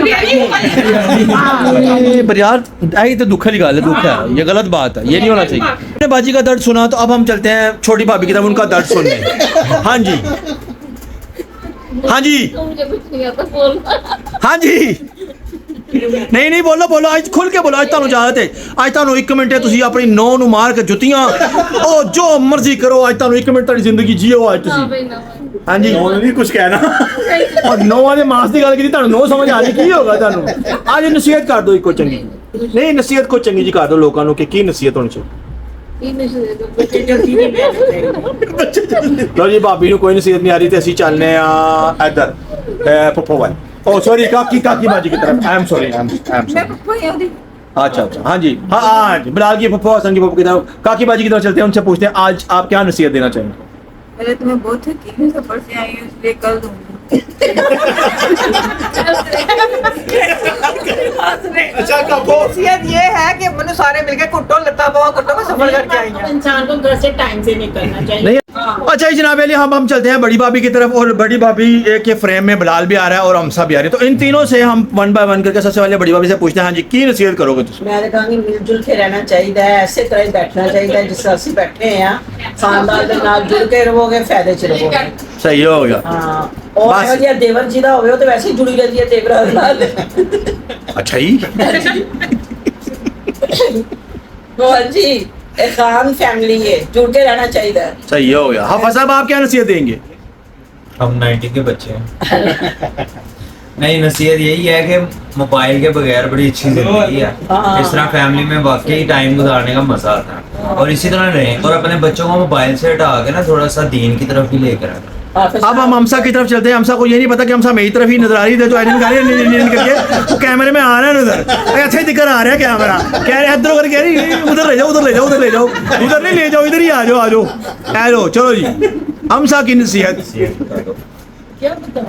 यार आई तो दुख वाली गल है, दुख है, ये गलत बात है, ये नहीं होना चाहिए। मैंने बाजी का दर्द सुना तो अब हम चलते हैं छोटी भाभी की तरफ, उनका दर्द सुनने। हाँ जी, हाँ जी, हाँ जी, नहीं बोलो आज खुल के बोलो। आज ਤੁਹਾਨੂੰ इजाजत है, आज ਤੁਹਾਨੂੰ 1 ਮਿੰਟ है, ਤੁਸੀਂ ਆਪਣੀ ਨੌ ਨੂੰ ਮਾਰ ਕੇ ਜੁੱਤੀਆਂ ਉਹ ਜੋ ਮਰਜ਼ੀ ਕਰੋ। ਅੱਜ ਤੁਹਾਨੂੰ 1 ਮਿੰਟ ਤੁਹਾਡੀ ਜ਼ਿੰਦਗੀ ਜੀਓ ਅੱਜ ਤੁਸੀਂ। हाँ जी, नहीं कुछ कहना। और नौवां ਦੇ ਮਾਸ ਦੀ ਗੱਲ ਕੀਤੀ, ਤੁਹਾਨੂੰ ਨੌ ਸਮਝ ਆ ਰਹੀ ਕੀ ਹੋਗਾ ਤੁਹਾਨੂੰ? ਅੱਜ ਨਸੀਹਤ ਕਰ ਦਿਓ ਇੱਕੋ ਚੰਗੀ, ਨਹੀਂ ਨਸੀਹਤ ਕੋ ਚੰਗੀ ਜੀ ਕਰ ਦਿਓ ਲੋਕਾਂ ਨੂੰ ਕਿ ਕੀ ਨਸੀਹਤ ਹੋਣੀ ਚਾਹੀਦੀ। बच्चे जल्दी नहीं बैठते। लो जी, भाभी ਨੂੰ ਕੋਈ ਨਸੀਹਤ ਨਹੀਂ ਆ ਰਹੀ ਤੇ ਅਸੀਂ ਚੱਲਨੇ ਆ ਇੱਧਰ ਪप्पो वाल। ओ सॉरी, काकी बाजी की तरफ। I am sorry. अच्छा, हाँ जी, हाँ जी, बिलाल की पप्पो, हसन की पप्पो की तरफ, काकी बाजी की तरफ चलते हैं, उनसे पूछते हैं आज आप क्या नसीहत देना चाहेंगे? पहले तो मैं बहुत थकी हूँ, सफर से आई हूँ, इसलिए कल दूंगी। अच्छा कबो नसीहत ये है कि मैंने सारे मिलके कुट्टो लत्ता पावा कुट्टो में सफर करके आई हैं। इंसान को घर से टाइम से निकलना चाहिए। नहीं, अच्छा जनाब अली हम चलते हैं बड़ी भाभी की तरफ, और बड़ी भाभी के फ्रेम में बिलाल भी आ रहा है और हमसा भी आ रही है, तो इन तीनों से हम 1 बाय 1 करके सबसे पहले बड़ी भाभी से पूछते हैं। हाँ जी, की नसीहत करोगे तुम? मैं तो कहूँगी मिलजुल के रहना चाहिए, ऐसे तरह ही बैठना चाहिए जिस तरह से बैठे हैं। खानदान के नाल जुड़ के रहोगे, फायदे च रहोगे। सही हो गया। हाँ, और बस। ਇਹੋ ਜਿਹਾ ਦੇਵਰ ਜੀ ਦਾ ਹੋਵੇ ਉਹ ਤੇ ਵੈਸੇ ਹੀ ਜੁੜੀ ਰਹਿੰਦੀ ਹੈ ਦੇਵਰਾਂ ਦੇ ਨਾਲ। अच्छा जी, हाँ जी, एक खान फैमिली है, जुड़ के रहना चाहिए। सही हो गया। हाफिज साहब आप क्या नसीहत देंगे? हम 90 के बच्चे हैं। नहीं, नसीहत यही है कि मोबाइल के बगैर बड़ी अच्छी जिंदगी है। हाँ। इस तरह फैमिली में वाकई टाइम गुजारने का मजा आता है, और इसी तरह रहें, और अपने बच्चों को मोबाइल से हटा के ना थोड़ा सा दीन की तरफ भी लेकर आए। अब हम हमसा की तरफ चलते हैं। हमसा को ये नहीं पता कि हमसा मेरी तरफ ही नजर आ रही थी, तो आयरन कर रही है करके वो कैमरे में आ रहा है नजर, अच्छा दिक्कत आ रहा है कैमरा, कह रहे इधर कर, कह रही उधर ले जाओ, उधर ले जाओ, उधर ले जाओ, उधर नहीं ले जाओ, इधर ही आ जाओ। हेलो चलो जी, हमसा की नसीहत। क्या बताऊं,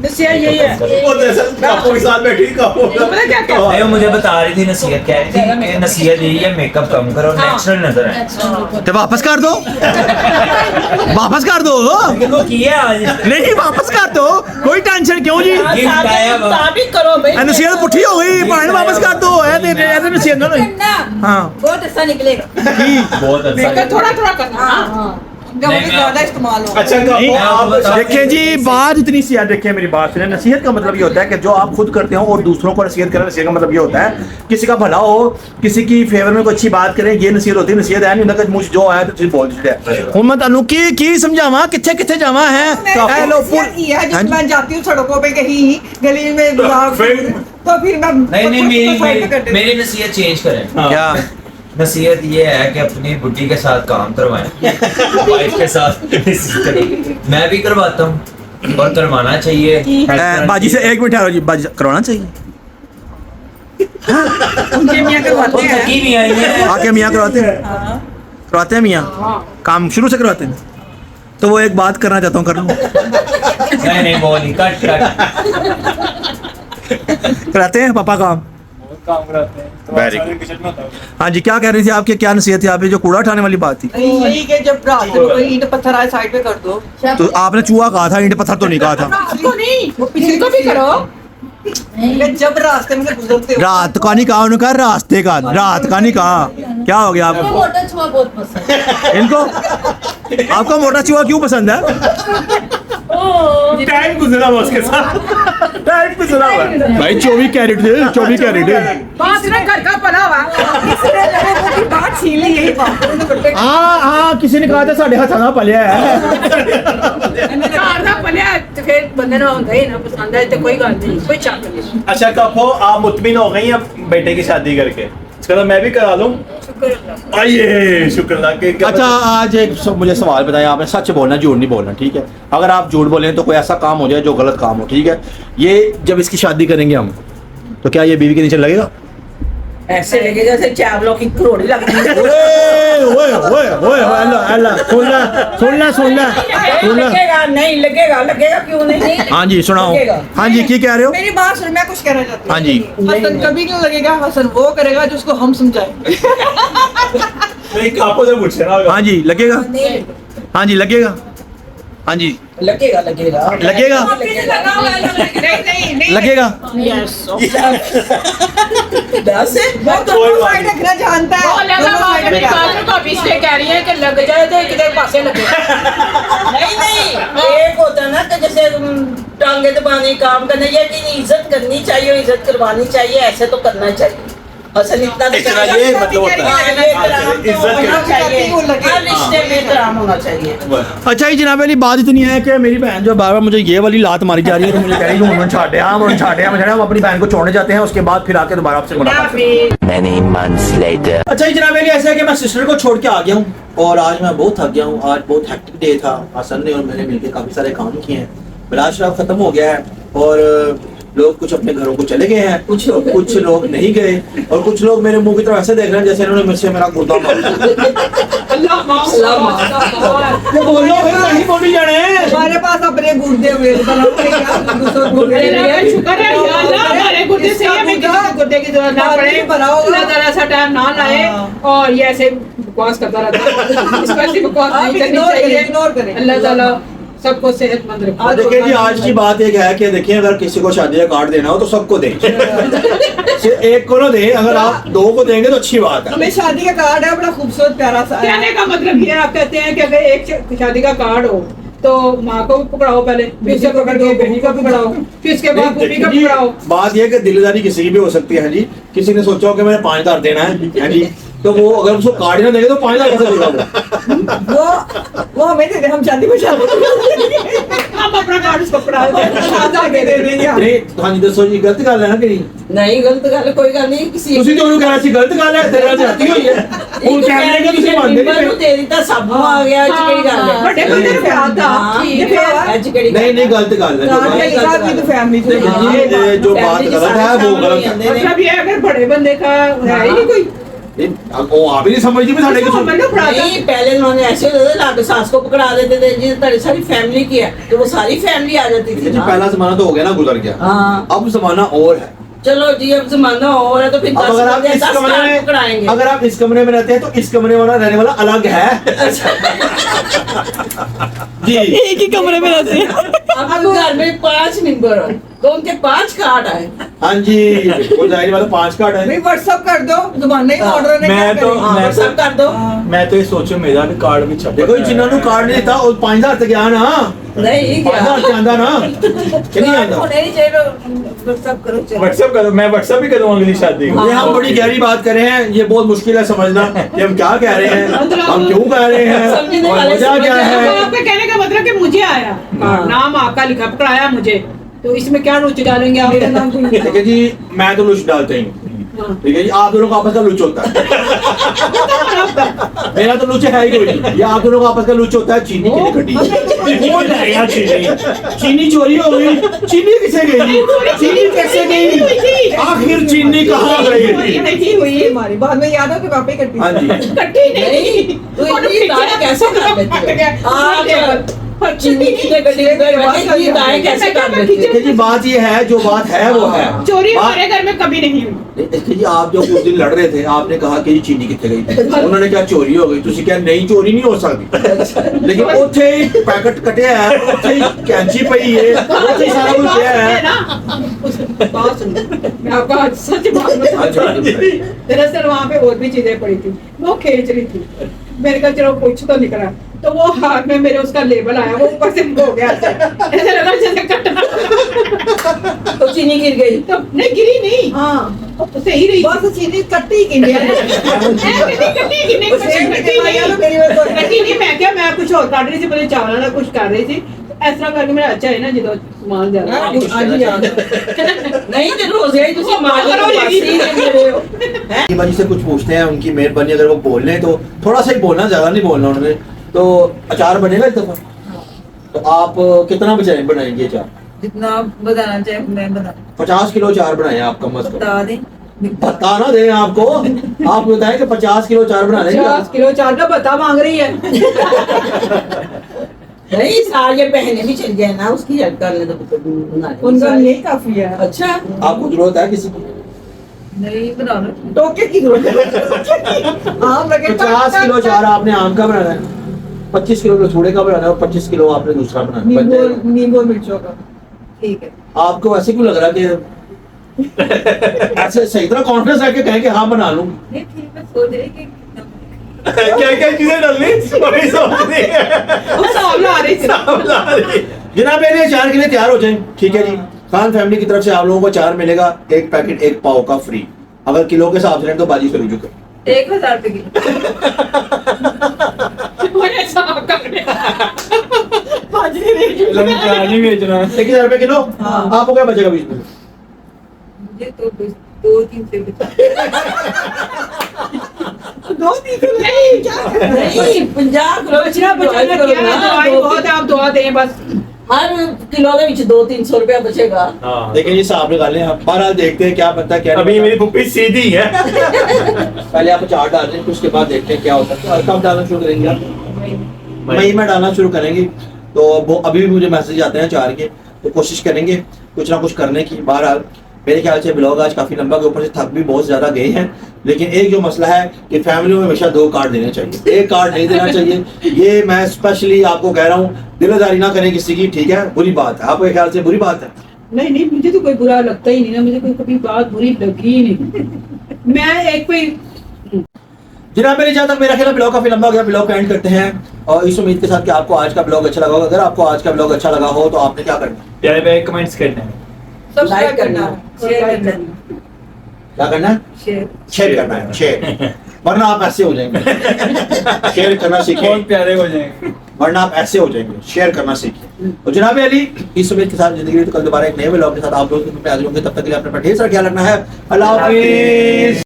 नसीहत यही है। वो दरअसल कापू के साथ बैठी कापू। नहीं, वो मुझे बता रही थी नसीहत, कह रही थी कि नसीहत यही है मेकअप कम करो, नेचुरल नजर आए। तो वापस कर दो, वापस कर दो। वो किया आज नहीं वापस कर दो, कोई टेंशन क्यों जी? ताबीक करो भाई। नसीहत पुठी हो गई, पानी वापस कर दो। ऐसे नसीहत ना। हाँ बहुत अच्छा निकलेगा। बहुत अच्छा। थोड़ा थोड़ा करना। जब उन्हें ज्यादा इस्तेमाल हो। अच्छा कापू आप देखें जी, बात इतनी सी है, देखिए मेरी बात सुने। नसीहत का मतलब ये होता है कि जो आप खुद करते हो और दूसरों को नसीहत करें। नसीहत का मतलब ये होता है किसी का भला हो, किसी की फेवर में कोई अच्छी बात करें, ये नसीहत होती है। नसीहत है नहीं होता कि मुझ जो आया तो तुझे बोल दीजिए। उम्मत अनु की समझावा किथे किथे जावा है। हेलो जब मैं जाती हूँ सड़कों पे कहीं गली में तो फिर मैं नहीं, मेरी नसीहत चेंज करें। क्या नसीहत ये है कि अपनी बुड्ढी के साथ काम करवाएं, वाइफ के साथ। मैं भी करवाता हूँ, और करवाना चाहिए। बाजी से 1 मिनट ठहरो जी, बाजी करवाना चाहिए। उनके मियाँ करवाते हैं। थकी भी आई है। आके मियाँ करवाते हैं, करवाते हैं मियाँ काम शुरू से करवाते हैं। तो वो एक बात करना चाहता हूँ, कर लूँ? नहीं वो नहीं, कट कराते हैं पापा काम? काम कराते हैं तो Very सारे किचन में होता है। हाँ जी, क्या कह रही थी आपकी, क्या नसीहत थी? आप ये जो कूड़ा उठाने वाली बात थी, यही कि जब रात को कोई ईंट पत्थर आए साइड पे कर दो। तो आपने चूहा कहा था, ईंट पत्थर तो नहीं कहा था। उसको नहीं, वो पिछले को भी करो। जब रास्ते में से गुजरते हो। रात का नहीं कहा, उन्होंने कहा रास्ते का, रात का नहीं कहा। क्या हो गया आपको? मोटा छुआ बहुत पसंद है। इनको आपको मोटा चूहा क्यों पसंद है? टाइम गुजरा हुआ उसके साथ, टाइम गुजरा हुआ है। भाई 24 कैरेट थे, 24 कैरेट है। बात ना घर का पला हुआ। इसने लोगों की बात छीन ली, यही बात। हाँ हाँ, किसी ने कहा था साढ़े हाथ ना पलिया है। घर का पलिया तो फिर बंदे ना होता ही ना पसंद है तो कोई गल नहीं, कोई चाक नहीं। अच्छा कहो, आप मुतमिन हो गई हैं बेटे की शादी करके? इसका तो मैं भी करा लूं। आइए, शुक्र अल्लाह के। अच्छा, आज एक मुझे सवाल बताएं, आपने सच बोलना, झूठ नहीं बोलना, ठीक है? अगर आप झूठ बोलें तो कोई ऐसा काम हो जाए जो गलत काम हो, ठीक है? ये जब इसकी शादी करेंगे हम, तो क्या ये बीवी के नीचे लगेगा? ऐसे लगेगा जैसे चावलों की करोड़ी लगती है। ओए ओए ओए, अल्लाह अल्लाह, सुनना। लगेगा नहीं, लगेगा क्यों नहीं? हाँ जी, सुनाओ। लगेगा। हाँ जी, क्या कह रहे हो? मेरी बात सुन, मैं कुछ कहना चाहती हूँ। हाँ जी। हसन कभी नहीं लगेगा, हसन वो करेगा जिसको हम समझाएंगे। नहीं, कापो से पूछ रहा हाँ जी, लगेगा। हाँ जी, लगेगा। हाँ जी, लगेगा लगेगा। नहीं लगेगा। दस है? वो दोनों साइड रखना जानता है। दोनों साइड मेरी रखना। बात को अभी इसलिए कह रही है कि लग जाए तो किधर पासे लगे। नहीं, एक होता है ना कि जैसे टांगे दबाने काम करना, या कि इज्जत करनी चाहिए, इज्जत करवानी चाहिए, ऐसे तो करना चाहिए। असल इतना इतना ये मतलब होता है। इज्जत होना चाहिए, लगे। हर रिश्ते में एहतराम होना चाहिए। अच्छा ही जनाब वाली बात इतनी है कि मेरी बहन जो बार बार मुझे ये वाली लात मारी जा रही है, तो मुझे कह रही है हम छाटे हम अपनी बहन को छोड़ने जाते हैं, उसके बाद फिर आके दोबारा आपसे मुलाकात करते हैं। Many months later. अच्छा ही जनाब वाली ऐसा है कि मैं सिस्टर को छोड़ के आ गया हूँ और आज मैं बहुत थक गया हूँ। आज बहुत हेक्टिक डे था। हसन ने और मैंने मिलकर काफी सारे काम किए हैं। बिलाल शराब खत्म हो गया है और लोग कुछ अपने घरों को चले गए हैं, कुछ लोग नहीं गए, और कुछ लोग मेरे मुंह की तरफ ऐसे देख रहे हैं जैसे इन्होंने मुझसे मेरा गुर्दा मार बोलो भाई, नहीं बोली जाने। हमारे पास अपने गुर्दे अवेलेबल शुक्र है या अल्लाह, हमारे गुर्दे से हमें किसी के गुर्दे की जरूरत ना पड़े। अल्लाह ताला ऐसा टाइम ना लाए और ये ऐसे बकवास करता रहता है। इस पर से बकवास नहीं करनी चाहिए। इग्नोर करें। अल्लाह ताला सबको सेहतमंद रखे। देखिए जी, आज की बात एक है कि देखिए, अगर किसी को शादी का कार्ड देना हो तो सबको दें। सिर्फ एक को ना दें। अगर आप 2 को देंगे तो अच्छी बात है। हमें शादी का कार्ड है, बड़ा खूबसूरत प्यारा सा है। कहने का मतलब ये आप कहते हैं कि अगर एक शादी का कार्ड हो तो माँ को भी पकड़ाओ पहले, फिर उसे पकड़ के बहनी को भी पकड़ाओ, फिर उसके बाद मम्मी को भी पकड़ाओ। बात यह है कि दिलदारी किसी की भी हो सकती है जी। किसी ने सोचा हो कि मैंने 5000 देना है जी, तो वो अगर उसको कार्ड ना देंगे तो 5000 कैसे देगा? वो हमें दे दे, हम शादी में हम अपना कार्ड उसको पकड़ा दे देंगे। नहीं, हाँ जी, दसो जी, गलत गल है ना कि नहीं? नहीं, गलत गल कोई गल नहीं। किसी ਤੁਸੀਂ ਤਾਂ ਉਹਨੂੰ ਕਹਿਣਾ ਸੀ ਗਲਤ ਗੱਲ ਹੈ, ਤੇਰੇ ਨਾਲ ਜਾਤੀ ਹੋਈ ਹੈ। ਹੁਣ ਕਹਿੰਦੇ ਕਿ ਤੁਸੀਂ ਮੰਨਦੇ ਮੈਨੂੰ ਨਹੀਂ। ਦੇ ਦਿੱਤਾ, ਸਭ ਨੂੰ ਆ ਗਿਆ। ਅੱਜ ਕਿਹੜੀ ਗੱਲ ਹੈ? ਵੱਡੇ ਬੰਦੇ ਨੂੰ ਪਿਆਰ ਦਾ ठीक है। ਅੱਜ ਕਿਹੜੀ नहीं नहीं, गलत गल है। कार्ड के साथ भी तो फैमिली से ये जो बात गलत है वो गलत है। मतलब ये अगर बड़े बंदे का है ही नहीं कोई वो आप ही नहीं समझती मैं साढ़े उसको मैंने पकड़ा था। नहीं, पहले उन्होंने ऐसे होते थे, लाके सास को पकड़ा देते थे जी, तेरी सारी फैमिली की है, तो वो सारी फैमिली आ जाती थी। जी, पहला जमाना तो हो गया ना, गुजर गया। हाँ। अब जमाना और है। चलो जी, अब जमाना और है तो फिर अब अगर आप इस कमरे में पकड़ाएंगे। अगर आप इस कमरे में रहते हैं तो इस कमरे वाला रहने वाला अलग है। जी, एक ही कमरे में रहते हैं। अब घर में 5 मेंबर हो तो उनके 5 कार्ड आए। हाँ जी, वो जाहिर वाला 5 कार्ड है। भाई व्हाट्सएप कर दो, जमाने का ऑर्डर ने मैं तो हाँ, सब कर दो। मैं तो ये सोचो मेरा भी कार्ड भी छप देखो जिन्होंने कार्ड नहीं था वो 5000 तक गया ना। नहीं 5000 से आंदा ना कि नहीं आंदा। नहीं चाहिए, व्हाट्सएप करो। चलो। व्हाट्सएप करो, मैं व्हाट्सएप भी करूँगा अगली शादी को। ये हम बड़ी गहरी बात कर रहे हैं, ये बहुत मुश्किल है समझना कि हम क्या कह रहे हैं, हम क्यों कह रहे हैं समझने और वाले वजह क्या समझ है। आपके कहने का मतलब कि मुझे आया हाँ। नाम आपका लिखा पकड़ाया मुझे, तो इसमें क्या रुचि डालेंगे आप? मेरा नाम कोई नहीं। देखिए जी, मैं तो रुचि डालता ही हूँ। ठीक है जी, आप दोनों का आपस का लुच होता है। मेरा तो लुच है ही कोई नहीं, ये आप दोनों का आपस का लुच होता है। चीनी के लिए खटी कौन लाएगा चीनी? चीनी चोरी हो गई, चीनी किसे गई, चीनी कैसे गई, आखिर चीनी कहाँ गई? नहीं हुई है हमारी, बाद में याद हो कि वापस करती हाँ जी, कट्टी नहीं तो इतनी दाएं कैसे कर लेते हो आप? चीनी की गड्डी ये दाएं कैसे कर लेते हो? देखिए जी, बात ये है, जो बात है वो है। चोरी बात- हमारे घर में कभी नहीं हुई। देखिए जी, आप जो उस दिन लड़ रहे थे, आपने कहा कि ये चीनी कितने गई, उन्होंने क्या चोरी हो गई, तुसी क्या नहीं चोरी नहीं हो सकती, लेकिन उथे ही पैकेट कटिया है, उथे ही कैंची पई है, उथे ही सारा कुछ पिया है। बात सुनो, मैं आपको आज सच बात अच्छा, बताऊं। दरअसल वहाँ पे और भी चीजें पड़ी थी, वो खींच रही थी, मेरे का चलो कुछ तो निकला, तो वो हाथ में मेरे उसका लेबल आया, वो ऊपर से हो गया ऐसे लगा जैसे कटना। तो चीनी गिर गई। तो नहीं गिरी नहीं, हाँ तो सही रही। बस चीनी कट्टी की मैं क्या, मैं कुछ और काट रही थी, पहले चावल ना कुछ कर रही थी, ऐसा करके मेरा अच्छा है ना जो सामान ज्यादा नहीं तो रोज यही तुसी मार करो रहे यही। हो। ये बाजी से कुछ पूछते हैं, उनकी मेहरबानी, अगर वो बोल लें तो थोड़ा सा ही बोलना, ज्यादा नहीं बोलना उन्होंने। तो अचार बनेगा इस दफा? तो आप कितना बनाएंगे अचार? जितना आप बताना चाहे मैं बता 50 किलो अचार बनाए आप कम से कम। बता दें। बता ना दें आपको, आप बताएं कि 50 किलो अचार बना लेंगे। 50 किलो चार का बता मांग रही है। नहीं साल ये पहले भी चल गया ना, उसकी हेल्प कर ले तो बना ले। उनका यही काफी है। अच्छा आपको जरूरत है किसी की? नहीं बनाना टोके की जरूरत है। आम लगे 50 किलो अचार आपने आम का बनाना है, 25 किलो रसोड़े का बनाना है, और 25 किलो आपने दूसरा बनाना है। बन जाएगा। नींबू मिर्चों का ठीक है। आपको ऐसे क्यों लग रहा कि ऐसे सही तरह कॉन्फिडेंस रख के कहें कि हाँ बना लूं? नहीं ठीक है, सोच रही कि क्या क्या चीजें डालनी अभी सोच रही है। वो सामने आ रही थी। सामला रही। जनाब मेरे अचार के लिए तैयार हो जाएं, ठीक है जी। खान फैमिली की तरफ से आप लोगों को अचार मिलेगा, एक पैकेट 1 पाव का फ्री। अगर किलो के हिसाब से लें तो बाजी से रुजू कर 1000 रुपए किलो। बड़े साहब का लंकानी बेचना। 1000 रुपए किलो। हाँ। आपको क्या बचेगा बीच में? मुझे तो 2-3 से बचा। 2-3 से नहीं क्या नहीं 50 किलो बचना बचाना क्या है, दवाई बहुत है, आप दुआ दें बस। हर किलो के विच 200-300 रुपया बचेगा। हाँ। देखिए जी, साहब निकालें आप, बहरहाल देखते हैं क्या बनता है क्या नहीं अभी बनता। मेरी पुप्पी सीधी है। पहले आप अचार डाल दें, फिर उसके बाद देखते हैं क्या होता है। तो कब डालना शुरू करेंगे आप? मई में डालना शुरू करेंगे। तो वो अभी भी मुझे मैसेज आते हैं अचार के, तो कोशिश करेंगे कुछ ना कुछ करने की। बहरहाल मेरे ख्याल से ब्लॉग आज काफी लंबा के ऊपर से थक भी बहुत ज्यादा गए हैं, लेकिन एक जो मसला है कि फैमिली में हमेशा 2 कार्ड देने चाहिए, 1 कार्ड नहीं देना चाहिए। ये मैं स्पेशली आपको कह रहा हूँ, दिलदारी ना करें किसी की, ठीक है? बुरी बात है, आपके ख्याल से बुरी बात है? नहीं नहीं, मुझे तो कोई बुरा लगता ही नहीं ना, मुझे कोई कभी बात बुरी लगी ही नहीं। मैं एक कोई जनाब मेरे, जहाँ तक मेरा ख्याल ब्लॉग काफी लंबा हो गया, ब्लॉग का एंड करते हैं और इस उम्मीद के साथ कि आपको आज का ब्लॉग अच्छा लगा होगा। अगर आपको आज का ब्लॉग अच्छा लगा हो तो आपने क्या करना है? प्यारे प्यारे कमेंट्स करने हैं। सब्सक्राइब करना, शेयर लाइक करना, क्या करना है? शेयर करना है, शेयर, वरना आप ऐसे हो जाएंगे। शेयर करना सीखें, बहुत प्यारे हो जाएंगे। वरना आप ऐसे हो जाएंगे। शेयर करना सीखें। तो जनाब अली, इस उम्मीद के साथ जिंदगी, तो कल दोबारा एक नए ब्लॉग के साथ आप लोगों के हाजिर होंगे। तब तक के लिए अपना ढेर सारा ख्याल रखना है। अल्लाह हाफिज।